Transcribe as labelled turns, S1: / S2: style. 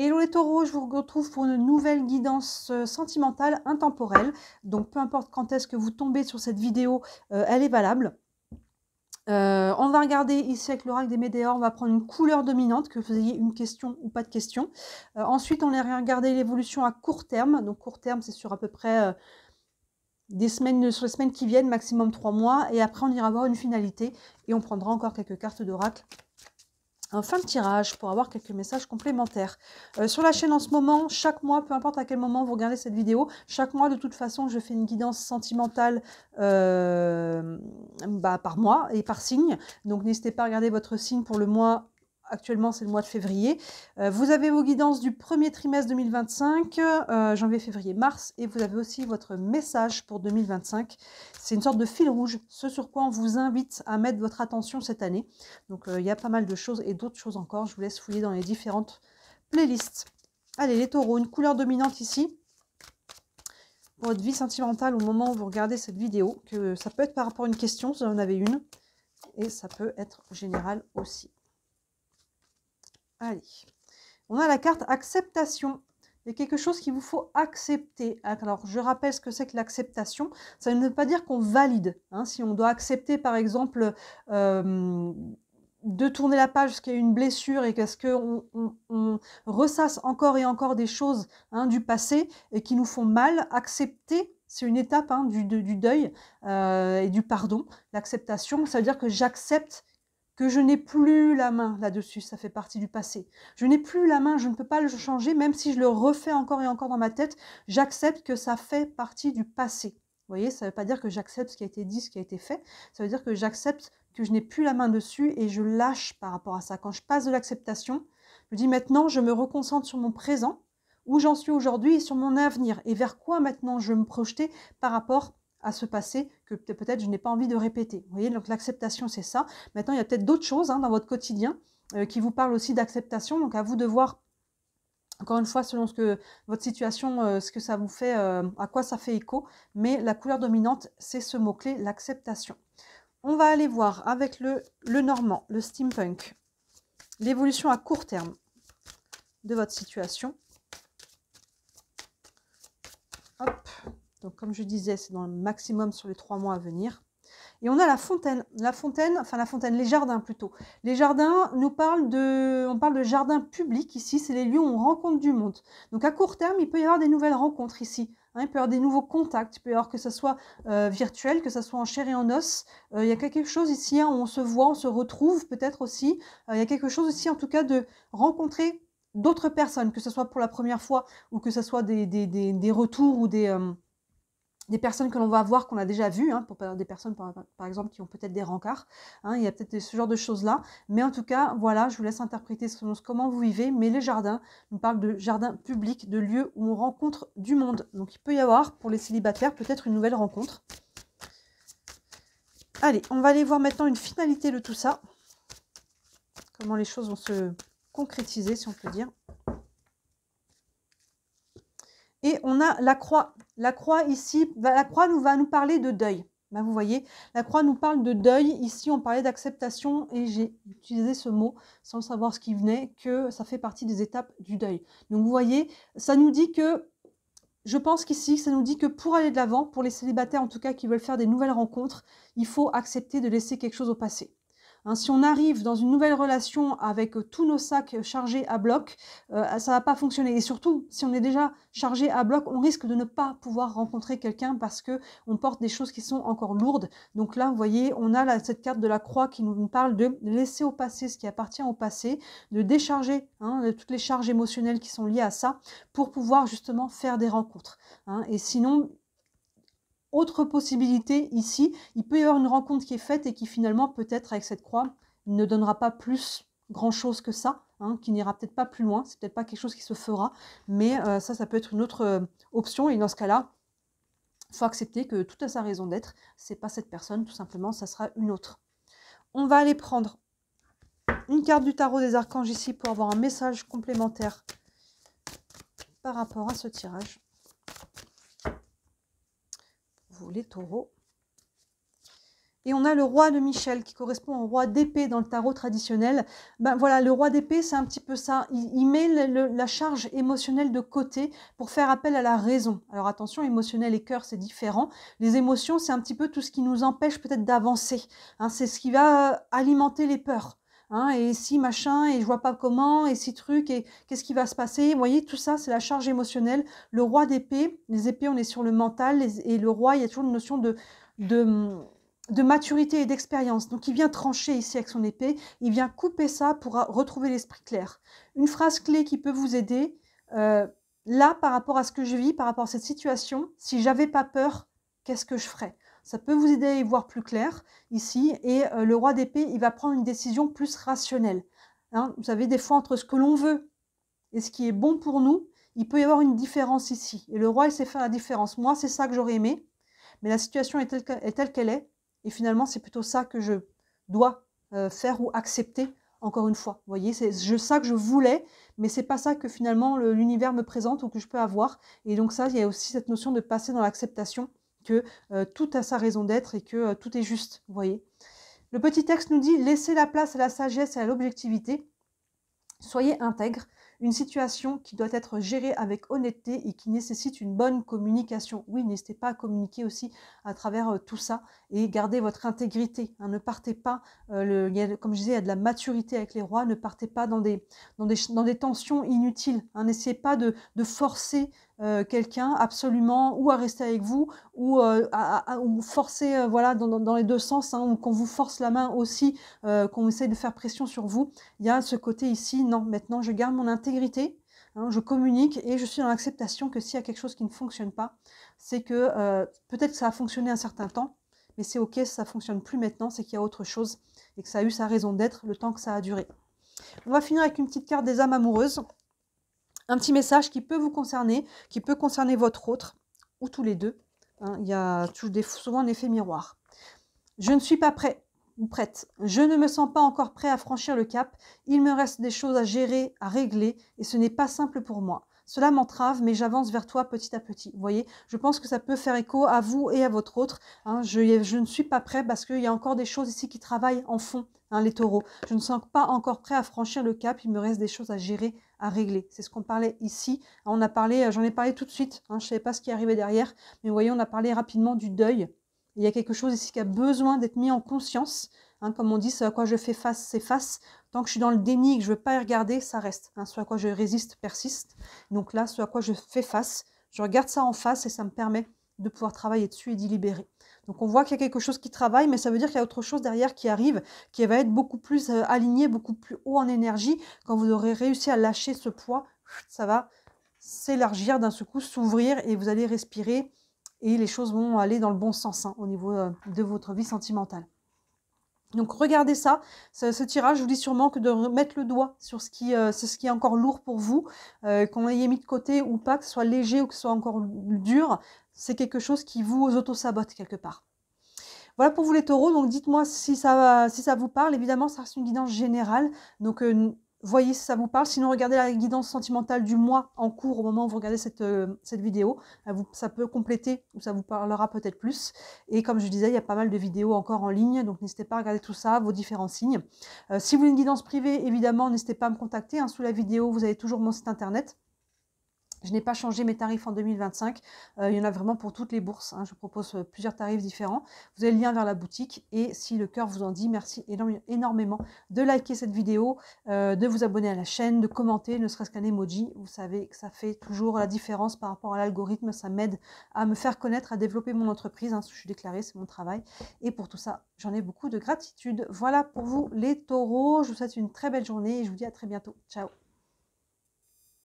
S1: Hello les taureaux, je vous retrouve pour une nouvelle guidance sentimentale intemporelle. Donc peu importe quand est-ce que vous tombez sur cette vidéo, elle est valable. On va regarder ici avec l'oracle des Médéors, on va prendre une couleur dominante, que vous ayez une question ou pas de question. Ensuite, on va regarder l'évolution à court terme. Donc court terme, c'est sur à peu près des semaines, sur les semaines qui viennent, maximum 3 mois. Et après, on ira voir une finalité et on prendra encore quelques cartes d'oracle en fin de tirage pour avoir quelques messages complémentaires. Sur la chaîne en ce moment, chaque mois, peu importe à quel moment vous regardez cette vidéo, chaque mois de toute façon je fais une guidance sentimentale par mois et par signe. Donc n'hésitez pas à regarder votre signe pour le mois. Actuellement, c'est le mois de février. Vous avez vos guidances du premier trimestre 2025, janvier, février, mars. Et vous avez aussi votre message pour 2025. C'est une sorte de fil rouge, ce sur quoi on vous invite à mettre votre attention cette année. Donc, il y a pas mal de choses et d'autres choses encore. Je vous laisse fouiller dans les différentes playlists. Allez, les taureaux, une couleur dominante ici. Pour votre vie sentimentale au moment où vous regardez cette vidéo. Que ça peut être par rapport à une question, si vous en avez une. Et ça peut être général aussi. Allez, on a la carte acceptation. Il y a quelque chose qu'il vous faut accepter. Alors, je rappelle ce que c'est que l'acceptation. Ça ne veut pas dire qu'on valide. Hein. Si on doit accepter, par exemple, de tourner la page parce qu'il y a une blessure et qu'est-ce qu'on ressasse encore et encore des choses du passé et qui nous font mal, accepter, c'est une étape du deuil et du pardon. L'acceptation, ça veut dire que j'accepte que je n'ai plus la main là-dessus, ça fait partie du passé. Je n'ai plus la main, je ne peux pas le changer, même si je le refais encore et encore dans ma tête, j'accepte que ça fait partie du passé. Vous voyez, ça ne veut pas dire que j'accepte ce qui a été dit, ce qui a été fait, ça veut dire que j'accepte que je n'ai plus la main dessus et je lâche par rapport à ça. Quand je passe de l'acceptation, je dis maintenant, je me reconcentre sur mon présent, où j'en suis aujourd'hui et sur mon avenir. Et vers quoi maintenant je veux me projeter par rapport à ce passé que peut-être je n'ai pas envie de répéter. Vous voyez, donc l'acceptation, c'est ça. Maintenant, il y a peut-être d'autres choses dans votre quotidien qui vous parlent aussi d'acceptation. Donc, à vous de voir, encore une fois, selon votre situation, ce que ça vous fait, à quoi ça fait écho. Mais la couleur dominante, c'est ce mot-clé, l'acceptation. On va aller voir avec le normand, le steampunk, l'évolution à court terme de votre situation. Hop. Donc, comme je disais, c'est dans le maximum sur les 3 mois à venir. Et on a la fontaine. La fontaine, les jardins plutôt. Les jardins, on parle de jardins publics ici, c'est les lieux où on rencontre du monde. Donc à court terme, il peut y avoir des nouvelles rencontres ici. Il peut y avoir des nouveaux contacts, il peut y avoir que ce soit virtuel, que ce soit en chair et en os. Il y a quelque chose ici où on se voit, on se retrouve peut-être aussi. Il y a quelque chose ici en tout cas de rencontrer d'autres personnes, que ce soit pour la première fois ou que ce soit des retours ou des personnes que l'on va voir, qu'on a déjà vues, pour des personnes par exemple qui ont peut-être des rencarts, il y a peut-être ce genre de choses-là, mais en tout cas, voilà, je vous laisse interpréter selon comment vous vivez, mais les jardins, on parle de jardins publics, de lieux où on rencontre du monde, donc il peut y avoir, pour les célibataires, peut-être une nouvelle rencontre. Allez, on va aller voir maintenant une finalité de tout ça, comment les choses vont se concrétiser, si on peut dire. Et on a la croix. La croix ici, la croix va nous parler de deuil. Ben, vous voyez, la croix nous parle de deuil. Ici, on parlait d'acceptation et j'ai utilisé ce mot sans savoir ce qui venait, que ça fait partie des étapes du deuil. Donc, vous voyez, ça nous dit que, je pense qu'ici, ça nous dit que pour aller de l'avant, pour les célibataires en tout cas qui veulent faire des nouvelles rencontres, il faut accepter de laisser quelque chose au passé. Si on arrive dans une nouvelle relation avec tous nos sacs chargés à bloc, ça ne va pas fonctionner. Et surtout, si on est déjà chargé à bloc, on risque de ne pas pouvoir rencontrer quelqu'un parce qu'on porte des choses qui sont encore lourdes. Donc là, vous voyez, on a cette carte de la croix qui nous parle de laisser au passé ce qui appartient au passé, de décharger de toutes les charges émotionnelles qui sont liées à ça pour pouvoir justement faire des rencontres. Et sinon, autre possibilité ici, il peut y avoir une rencontre qui est faite et qui finalement peut-être avec cette croix ne donnera pas plus grand chose que ça, qui n'ira peut-être pas plus loin, c'est peut-être pas quelque chose qui se fera, mais ça peut être une autre option et dans ce cas-là, il faut accepter que tout a sa raison d'être, c'est pas cette personne, tout simplement, ça sera une autre. On va aller prendre une carte du tarot des archanges ici pour avoir un message complémentaire par rapport à ce tirage. Vous les taureaux. Et on a le roi de Michel qui correspond au roi d'épée dans le tarot traditionnel. Ben voilà, le roi d'épée, c'est un petit peu ça. Il met la charge émotionnelle de côté pour faire appel à la raison. Alors attention, émotionnel et cœur, c'est différent. Les émotions, c'est un petit peu tout ce qui nous empêche peut-être d'avancer. Hein, c'est ce qui va alimenter les peurs. Hein, et si machin, et je vois pas comment, et si truc, et qu'est-ce qui va se passer. Vous voyez, tout ça, c'est la charge émotionnelle. Le roi d'épée, les épées, on est sur le mental, et le roi, il y a toujours une notion de maturité et d'expérience. Donc il vient trancher ici avec son épée, il vient couper ça pour retrouver l'esprit clair. Une phrase clé qui peut vous aider, là par rapport à ce que je vis, par rapport à cette situation, si j'avais pas peur, qu'est-ce que je ferais? Ça peut vous aider à y voir plus clair ici, et le roi d'épée, il va prendre une décision plus rationnelle. Hein, vous savez, des fois entre ce que l'on veut et ce qui est bon pour nous, il peut y avoir une différence ici. Et le roi, il sait faire la différence. Moi, c'est ça que j'aurais aimé, mais la situation est telle qu'elle est. Et finalement, c'est plutôt ça que je dois faire ou accepter, encore une fois. Vous voyez, c'est ça que je voulais, mais c'est pas ça que finalement l'univers me présente ou que je peux avoir. Et donc ça, il y a aussi cette notion de passer dans l'acceptation, que tout a sa raison d'être et que tout est juste, vous voyez. Le petit texte nous dit « Laissez la place à la sagesse et à l'objectivité. Soyez intègre. Une situation qui doit être gérée avec honnêteté et qui nécessite une bonne communication. » Oui, n'hésitez pas à communiquer aussi à travers tout ça et gardez votre intégrité. Hein, ne partez pas, comme je disais, il y a de la maturité avec les rois, ne partez pas dans des tensions inutiles. Hein, n'essayez pas de forcer quelqu'un absolument ou à rester avec vous ou ou forcer voilà, dans les deux sens, hein, ou qu'on vous force la main aussi, qu'on essaye de faire pression sur vous. Il y a ce côté ici, non, maintenant je garde mon intégrité, hein, je communique et je suis dans l'acceptation que s'il y a quelque chose qui ne fonctionne pas, c'est que peut-être que ça a fonctionné un certain temps, mais c'est ok, ça ne fonctionne plus maintenant, c'est qu'il y a autre chose et que ça a eu sa raison d'être le temps que ça a duré. On va finir avec une petite carte des âmes amoureuses. Un petit message qui peut vous concerner, qui peut concerner votre autre, ou tous les deux. Hein, il y a souvent un effet miroir. Je ne suis pas prêt ou prête. Je ne me sens pas encore prêt à franchir le cap. Il me reste des choses à gérer, à régler, et ce n'est pas simple pour moi. Cela m'entrave, mais j'avance vers toi petit à petit. Vous voyez, je pense que ça peut faire écho à vous et à votre autre. Hein, je ne suis pas prêt parce qu'il y a encore des choses ici qui travaillent en fond, hein, les taureaux. Je ne sens pas encore prêt à franchir le cap. Il me reste des choses à gérer, à régler. C'est ce qu'on parlait ici. On a parlé, j'en ai parlé tout de suite. Hein, je ne savais pas ce qui arrivait derrière, mais vous voyez, on a parlé rapidement du deuil. Il y a quelque chose ici qui a besoin d'être mis en conscience. Hein, comme on dit, ce à quoi je fais face, c'est face. Tant que je suis dans le déni et que je ne veux pas y regarder, ça reste. Hein, ce à quoi je résiste persiste. Donc là, ce à quoi je fais face, je regarde ça en face et ça me permet de pouvoir travailler dessus et d'y libérer. Donc on voit qu'il y a quelque chose qui travaille, mais ça veut dire qu'il y a autre chose derrière qui arrive, qui va être beaucoup plus aligné, beaucoup plus haut en énergie. Quand vous aurez réussi à lâcher ce poids, ça va s'élargir d'un seul coup, s'ouvrir et vous allez respirer. Et les choses vont aller dans le bon sens, hein, au niveau de votre vie sentimentale. Donc regardez ça, ce tirage, je vous dis sûrement que de mettre le doigt sur ce qui est encore lourd pour vous, qu'on l'ayez mis de côté ou pas, que ce soit léger ou que ce soit encore dur, c'est quelque chose qui vous auto-sabote quelque part. Voilà pour vous les taureaux, donc dites-moi si ça vous parle. Évidemment, ça reste une guidance générale, donc voyez si ça vous parle. Sinon, regardez la guidance sentimentale du mois en cours au moment où vous regardez cette vidéo. Ça peut compléter ou ça vous parlera peut-être plus. Et comme je disais, il y a pas mal de vidéos encore en ligne, donc n'hésitez pas à regarder tout ça, vos différents signes. Si vous voulez une guidance privée, évidemment, n'hésitez pas à me contacter. Hein, sous la vidéo, vous avez toujours mon site internet. Je n'ai pas changé mes tarifs en 2025. Il y en a vraiment pour toutes les bourses. Hein. Je propose plusieurs tarifs différents. Vous avez le lien vers la boutique. Et si le cœur vous en dit, merci énormément de liker cette vidéo, de vous abonner à la chaîne, de commenter, ne serait-ce qu'un emoji. Vous savez que ça fait toujours la différence par rapport à l'algorithme. Ça m'aide à me faire connaître, à développer mon entreprise. Hein. Je suis déclarée, c'est mon travail. Et pour tout ça, j'en ai beaucoup de gratitude. Voilà pour vous les taureaux. Je vous souhaite une très belle journée et je vous dis à très bientôt. Ciao.